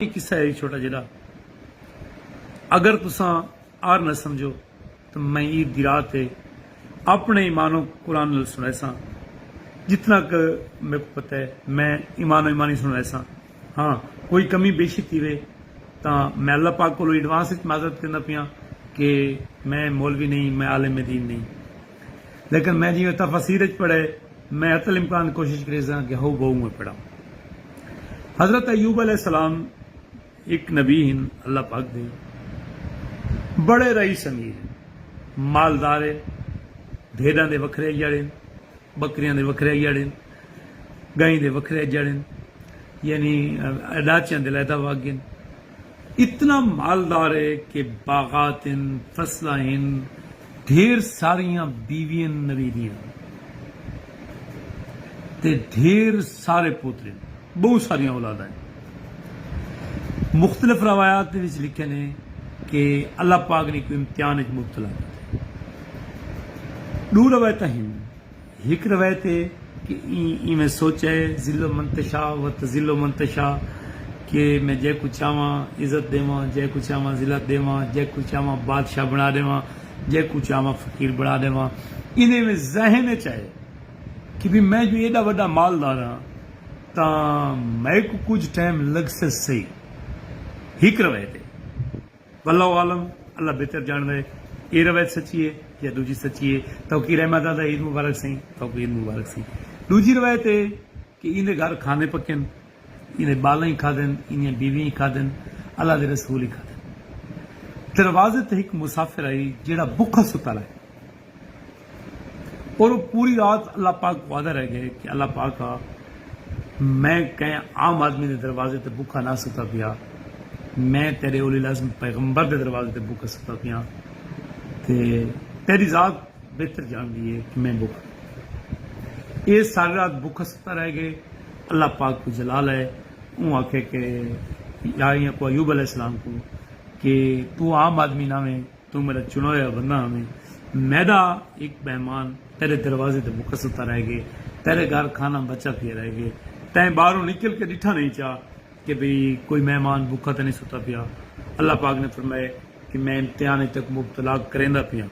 ایک قصہ ہے چھوٹا جڑا اگر تساں آر نہ سمجھو تو میں عید دی رات ہے اپنے ایمانو قرآن نال سنائے سا جتنا کہ میرے کو پتہ ہے میں ایمانو ایمانی سنائے سا. ہاں کوئی کمی بیشی تھی وے تا میں اللہ پاک کو ایڈوانس معذرت کرنا پیا کہ میں مولوی نہیں، میں عالم دین نہیں، لیکن میں جی تفسیر پڑھے میں حتی الامکان کوشش کرے سا کہ ہو بہو میں پڑھا. حضرت ایوب علیہ السلام ایک نبی ہیں اللہ پاک دے، بڑے رئیس امیر ہیں، مالدار ہیں، بھیڑاں دے وکھرے جڑے، بکریاں دے وکھرے جڑے، گائیں دے وکھرے جڑے، یعنی ڈاچیاں دے لہدا واگن. اتنا مالدار ہے کہ باغات ہیں، فصلیں ہیں، ڈھیر ساریاں بیویاں نویدیاں تے ڈھیر سارے پوترے، بہت ساریاں اولاداں ہیں. مختلف روایات میں لکھے نے کہ اللہ پاک نے کوئی امتحان مبتلا کیا. دو روایت ہیں. ایک روایت ہے کہ میں سوچا ہے ذل و منتشا و تذل و منتشا کہ میں جے کو چاہواں عزت دیواں، جے کو چاہواں ذلت دیواں، جے کو چاہواں بادشاہ بنا دیواں، جے کو چاہواں فقیر بنا دیواں. انہیں میں ذہن چاہے کہ بھی میں جو ایڈا وڈا مالدار ہاں تا میں کو کچھ ٹائم لگ سے صحیح. ایک روایت ہے، واللہ عالم، اللہ بہتر جان رہے یہ روایت سچی ہے یا دوجی سچی ہے. توقیر رحمت دادا عید مبارک سی، توقیر عید مبارک سی. دوجی روایت ہے کہ انہیں گھر کھانے پکن، انہیں بالا ہی کھا دیں، انہیں بیوی ہی کھا دیں، اللہ دے رسول ہی کھا دیں. دروازے تے ایک مسافر آئی جیڑا بھوکا ستا رہا ہے اور وہ پوری رات اللہ پاک وعدہ رہ گئے کہ اللہ پاک میں کہیں عام آدمی دے دروازے تے بھوکا نہ ستا پیا، میں تیرے اولی العزم پیغمبر دے دروازے تے بھوکا ستا پیا تے تیری ذات بہتر جان دی ہے کہ میں بھوکا. یہ ساری رات بھوکا ستا رہ گئے. اللہ پاک کو جلال ہے اون آکھے کہ یا کو ایوب علیہ السلام کو کہ تو عام آدمی نہ میں، تو میرا چنویا بندہ ہمیں، میرا ایک مہمان تیرے دروازے تے بھوکا ستا رہ گئے، تیرے گھر کھانا بچا پیا رہ گئے، تین باہروں نکل کے ڈٹھا نہیں چاہ کہ بھئی کوئی مہمان بھوکا تو نہیں ستا پیا. اللہ پاک نے فرمائے کہ میں امتحان تک مبتلا کریندہ پیا.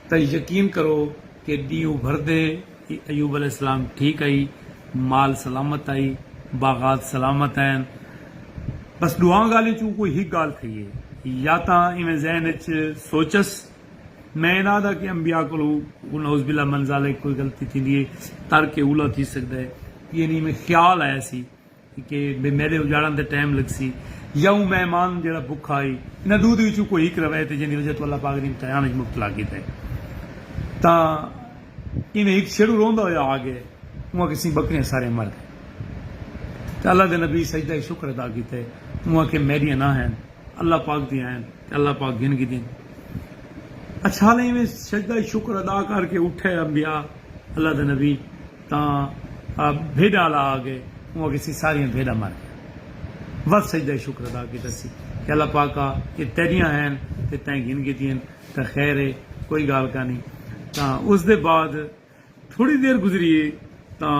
تو یقین کرو کہ ڈیو بھر دے ایوب علیہ السلام ٹھیک آئی، مال سلامت آئی، باغات سلامت ہیں. بس دعا گالی چوں کوئی ہی گال تھی ہے یا تا ایویں ذہن وچ سوچس میں نہ دا کہ انبیاء کو نعوذ باللہ من ذالک کوئی غلطی تھی ہے ترک اولا تھی سکتا ہے، یعنی میں خیال آیا سی کہ میرے اجاڑن دے ٹائم لگ سی یا وہ مہمان جڑا بھوکا آئی نہ دودھ وچوں کوئی ایک روایت ہے جن وجہ تو اللہ پاک نے امتحان وچ مبتلا کیتا ہے. تا انہیں ایک شیرو روندا ہویا آ گئے، وہاں کسی بکریاں سارے مر گئے. تو اللہ دے نبی سجدہ شکر ادا کیتے، وہاں کہ میریاں نہ ہیں اللہ پاک دی ہیں، اللہ پاک گن کی دیں. اچھا نہیں میں سجدہ شکر ادا کر کے اٹھے انبیاء اللہ دے نبی تا بھیڑا آ گئے، وہاں کسی ساری بھیڑا مر گئے. بس سجدہ شکر ادا کیتا سی کہ اللہ پاکا یہ تیریاں ہیں تے تیں گن کی دیں تا خیر ہے کوئی گال کا نہیں. تا اس دے بعد تھوڑی دیر گزری تا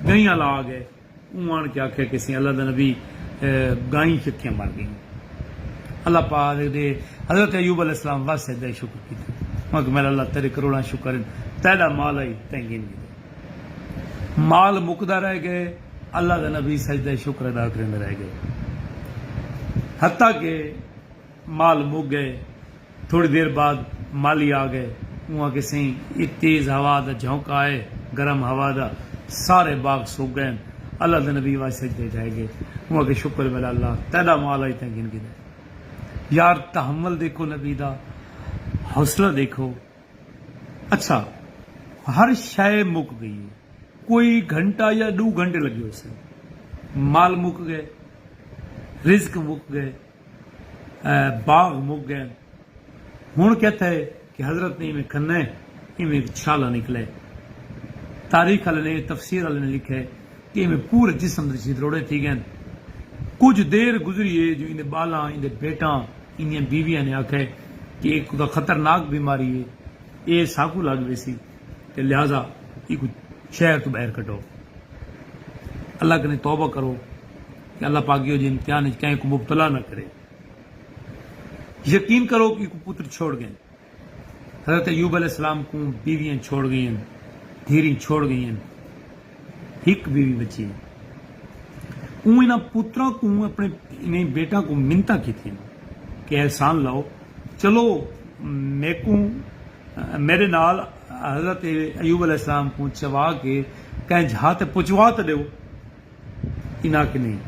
گائیاں لا گئے، آن کے آخیا کسی اللہ دا نبی گائیں چکیاں مر گئیں. اللہ پاک دے حضرت ایوب علیہ السلام واسطے سجدہ شکر کیتے، وہاں کہ میرا اللہ تیرے کروڑاں شکر ہیں تیرا مال آئی تیں گن کی دے. مال مکدا رہ گئے، اللہ دا نبی سجدہ شکر ادا کرنے رہ گئے. حتیٰ کہ مال مک گئے، تھوڑی دیر بعد مالی آ گئے، وہاں کہ سی تیز ہوا دا جھونکا آئے، گرم ہوا دا سارے باغ سوک گئے. اللہ دا نبی واسطے سجدے جائے گئے، وہاں کہ شکر میرا اللہ تیرا مال آئی تیں گن کی دے. یار تحمل دیکھو نبی دا، حوصلہ دیکھو. اچھا ہر شے مک گئی، کوئی گھنٹہ یا 2 گھنٹے لگے اسے، مال مک گئے، رزق مک گئے، باغ مک گئے. ہوں کہتا ہے کہ حضرت نے میں کھنا ہے میں چھالا نکلے. تاریخ والے نے تفسیر والے نے لکھے کہ میں پورے جسم سے روڑے تھی گئے. کچھ دیر گزری ہے جو انہیں بالا انہیں بیٹاں انہیں بیویاں نے آکھے کہ ایک خطرناک بیماری ہے یہ ساکو لگ گئی سی کہ لہذا یہ کچھ شہر تو باہر کٹو، اللہ کے توبہ کرو کہ اللہ پاک یہ جی امتحان کہیں کو مبتلا نہ کرے. یقین کرو کہ کو پتر چھوڑ گئے. حضرت ایوب علیہ السلام کو بیویاں چھوڑ گئی ہیں, دھیری چھوڑ گئی ہیں, ایک بیوی بچی ہے. انہاں پتروں کو اپنے انہیں بیٹا کو منتا کی تھی کہ احسان لاؤ, چلو میرے نال حضرت ایوب علیہ السلام کو چوا کے کہیں جہاں پہنچوا تو دو. انہاں کہ نہیں,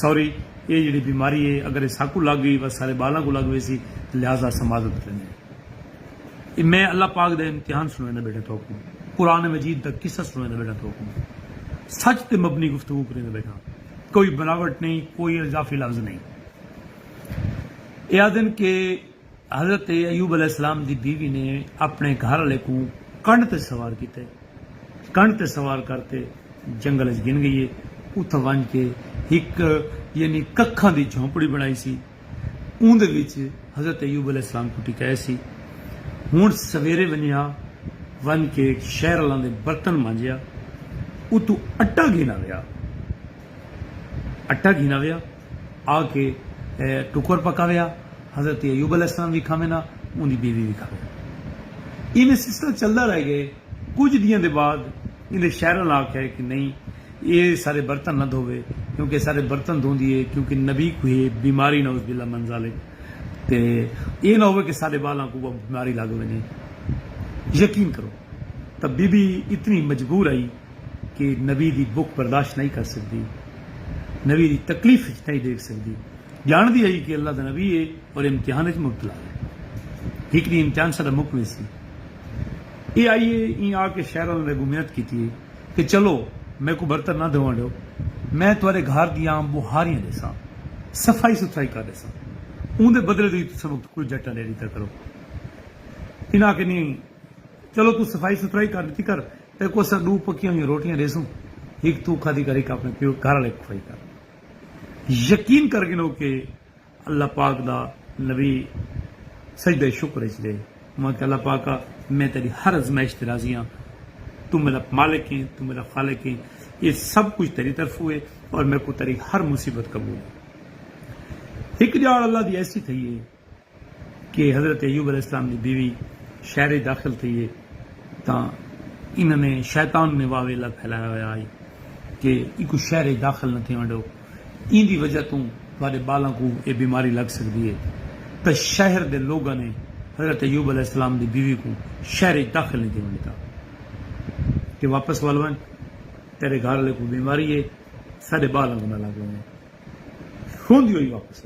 سوری یہ جڑی بیماری ہے اگر اس کو لگ گئی بس سارے بالاں کو لگ گئی سی لہذا سماجت کرنے. میں اللہ پاک دے امتحان سنوے بیٹھا تو قرآن مجید دا قصہ سنوے بیٹھا تو سچ تے مبنی گفتگو کرنے بیٹھا, کوئی بناوٹ نہیں, کوئی اضافی لفظ نہیں. یہ دن کہ حضرت ایوب علیہ السلام دی بیوی نے اپنے گھر والے کو کنڈ تے سوار کیتے, کنڈ تے سوار کرتے جنگل گن گئی. اتھا ون کے ایک یعنی ککھاں دی جھونپڑی بنائی سی, اون دے وچ حضرت ایوب علیہ السلام کو ٹکائے سی. ہوں سویرے ونیا ون کے شہر والوں دے برتن مانجیا, اتو اٹا گھینا ویا, اٹا گھینا ویا, آ کے ٹکر پکاویا. حضرت ایوب علیہ السلام بھی کھاوے نا, ان دی بیوی بھی کھاوے. ان سلسلہ چلتا رہ گئے. کچھ دیاں دے بعد ان شہر والا آخیا کہ نہیں یہ سارے برتن نہ دھوے, کیونکہ سارے برتن دھو دیے, کیونکہ نبی کو یہ بیماری نعوذ باللہ من ذالک, تے یہ نہ ہوئے کہ سارے بالاں کو وہ بیماری لگ ہوئے نہیں. یقین کرو تب بی بی اتنی مجبور آئی کہ نبی دی بھوک برداشت نہیں کر سکتی, نبی دی تکلیف نہیں دیکھ سکتی. جان دی آئی کہ اللہ دا نبی ہے اور امتحان مبتلا ہے. ایک نہیں امتحان سارا مکمل سی. یہ آئیے یہ آ کے شہر والوں نے گمیت کی تھی کہ چلو میں کو برتن نہ دھوا دو, میں تمہارے گھر دیا بہاریاں دے سا, صفائی ستھرائی کر دے سا, اندر بدلے دی سب کوئی جٹا لے لیتا کرو. انہاں کہ نہیں چلو تو صفائی ستھرائی کر دیتی کر, تے کو سا دو پکیاں ہوئی روٹیاں دے سوں, ایک تو کھا دی کر ایک اپنے پیو گھر والے کھائی کر. یقین کر کے نو کہ اللہ پاک دا نبی سجدہ شکر اچ دے, ماں کہ اللہ پاکا میں تیری ہر ازمائش تے راضی ہاں, تو میرا مالک ہے, تو میرا خالق ہے, یہ سب کچھ تیری طرف ہوئے اور میں کو تیری ہر مصیبت قبول ہے. ایک جاڑ اللہ دی ایسی تھی ہے کہ حضرت ایوب علیہ السلام دی بیوی شہر داخل تھی ہے, تا انہوں نے شیطان نے واویلا پھیلایا ہوا ہے کہ ایک شہر داخل نہ تھی ونڈو, ان دی وجہ تو تھوڑے بالاں کو یہ بیماری لگ سکتی ہے. تو شہر دے لوگوں نے حضرت ایوب علیہ السلام دی بیوی کو شہر داخل نہیں تھی ونڈتا کہ واپس والون تیرے گھر والے کو بیماری ہے, سارے بالاں کو نہ لگ رہے ہیں, خوندی ہوئی واپس.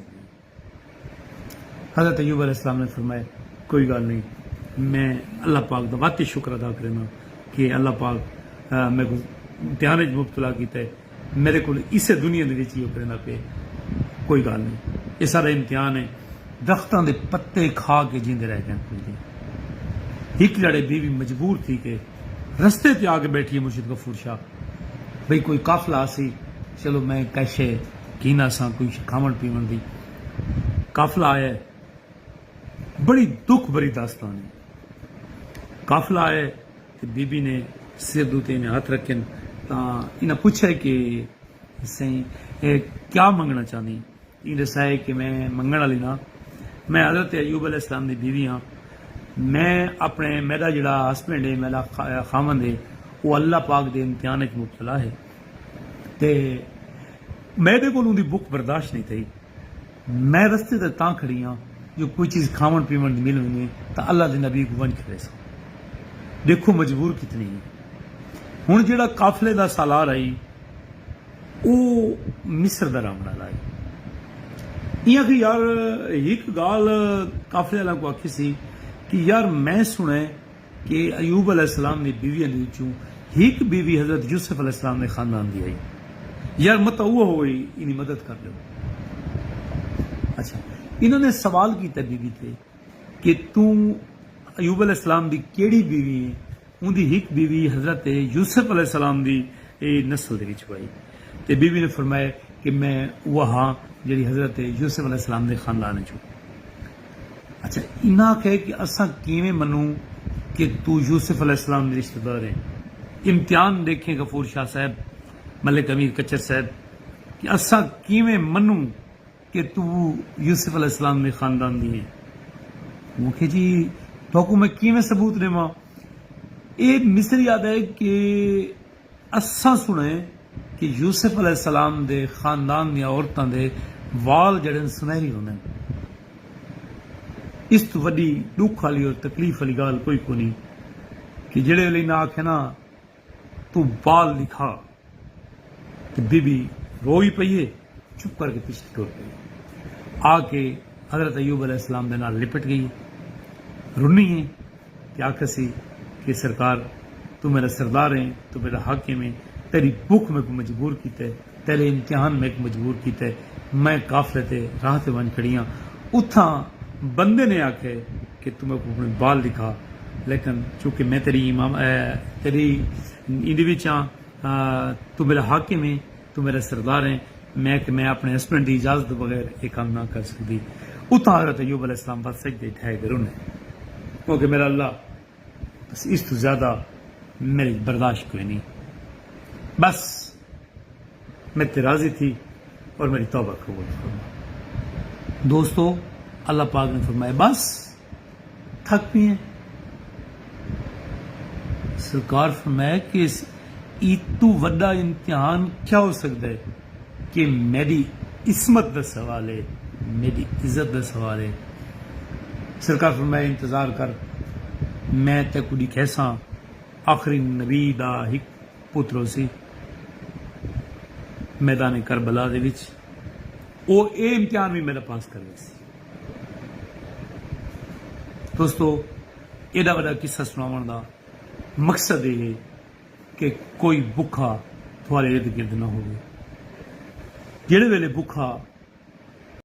حضرت ایوب علیہ السلام نے فرمایا کوئی گل نہیں, میں اللہ پاک دا واقعی شکر ادا کرنا کہ اللہ پاک میں کو امتحان مبتلا کیتا ہے, میرے کو اسے دنیا دے وچ یہ کرنا پے, کوئی گل نہیں, یہ سارا امتحان ہے. درختاں دے پتے کھا کے جیندے رہ گئے. ایک جڑے بیوی مجبور تھی کہ رستے تے آ کے بیٹھی ہے مرشد غفور شاہ, بھئی کوئی قافلہ آسی, چلو میں کیشے کینا سا کوئی کھاون پیون دی. قافلہ آیا ہے, بڑی دکھ بری داستان ہے. قافلہ آیا کہ بی بی نے سر دوتے میں ہاتھ رکھیں, انہیں پوچھا کہ کیا منگنا چاہنی. ان دسائے کہ میں منگن والی نا, میں حضرت ایوب علیہ السلام دی بیوی ہاں, میں اپنے میرا جڑا ہسبینڈ ہے, میرا خامند ہے, وہ اللہ پاک دے امتحان وچ مبتلا ہے, تے میرے کو ان دی بھوک برداشت نہیں تھی. میں رستے تے تاں کھڑی ہاں جو کوئی چیز کھاون پیون دی مل ہوئی تو اللہ دے نبی کو ونج کرے سا. دیکھو مجبور کتنی ہے. ہوں جڑا قافلے دا سالار آئی وہ مصر دا رام والا ہے. یہ کہ یار ایک گال قافلے والا کو آخی سی کہ یار میں سنے کہ ایوب علیہ السلام نے بیویاں دے وچوں ایک بیوی حضرت یوسف علیہ السلام نے خاندان دی آئی, یار مت وہ ہوئی انہی مدد کر لو. اچھا انہوں نے سوال کیتا بیوی تے کہ تو ایوب علیہ السلام دی کیڑی بیوی ہے, ان دی ایک بیوی حضرت یوسف علیہ السلام دی نسل دے وچ ہوئی. تے بیوی نے فرمایا کہ میں وہ ہاں جڑی حضرت یوسف علیہ السلام دے خاندان چوں. اچھا انہاں کہے کہ اساں کیویں منوں کہ تو یوسف علیہ السلام دے رشتہ دار ہے. امتحان دیکھیں غفور شاہ صاحب, ملک امیر کچر صاحب, کہ اساں کیویں منوں کہ تو یوسف علیہ السلام نے خاندان دی ہے مکھے جی تو میں کیویں ثبوت دیواں یہ مصر یاد ہے کہ اساں سنے کہ یوسف علیہ السلام دے خاندان دیا عورتوں دے وال جڑے سنہری ہونے اس تو وڈی دکھ والی اور تکلیف والی گال کوئی کو نہیں کہ جڑے ویلے نہ آکھے نا تو بال دکھا تو بی بی روئی پئیے چپ کر کے پیچھے ٹور پئی آ کے حضرت ایوب علیہ السلام دے نال لپٹ گئی رنی ہے کہ آکسی کہ سرکار تو میرا سردار ہے تو میرا حاکم ہے تیری بھوک میں کو مجبور کیتے تیرے امتحان میں کو مجبور کیتے میں قافلے تے راہ تے ون کھڑیاں اتھاں بندے نے آکھے کہ تمہیں کو اپنے بال دکھا لیکن چونکہ میں تیری امام تیری اندی وچاں تو میرا حاکم ہے تو میرا سردار ہے میں اپنے ہسبینڈ کی اجازت بغیر یہ کام نہ کر سکتی اتنا حضرت ایوب علیہ السلام بس سجدے ٹھہر گئے رونے کیونکہ میرا اللہ بس اس تو زیادہ میری برداشت کوئی نہیں بس میں راضی تھی اور میری توبہ قبول فرما دوستو اللہ پاک نے فرمایا بس تھک بھی ہیں سرکار فرمایا کہ اتو وڈا امتحان کیا ہو سکتا ہے کہ میری عصمت دا سوال ہے میری عزت دا سوال ہے سرکار فرمایا انتظار کر میں تے کڑی کیسا آخری نبی دا ہک پترو سی میدان کربلا دے وچ او اے امتحان بھی میرا پاس کر گئی سی دوستو ایڈا وڈا قصہ سناون دا مقصد یہ ہے کہ کوئی بکھا تھوڑے ارد گرد نہ ہوگی جہے ویلے بکھا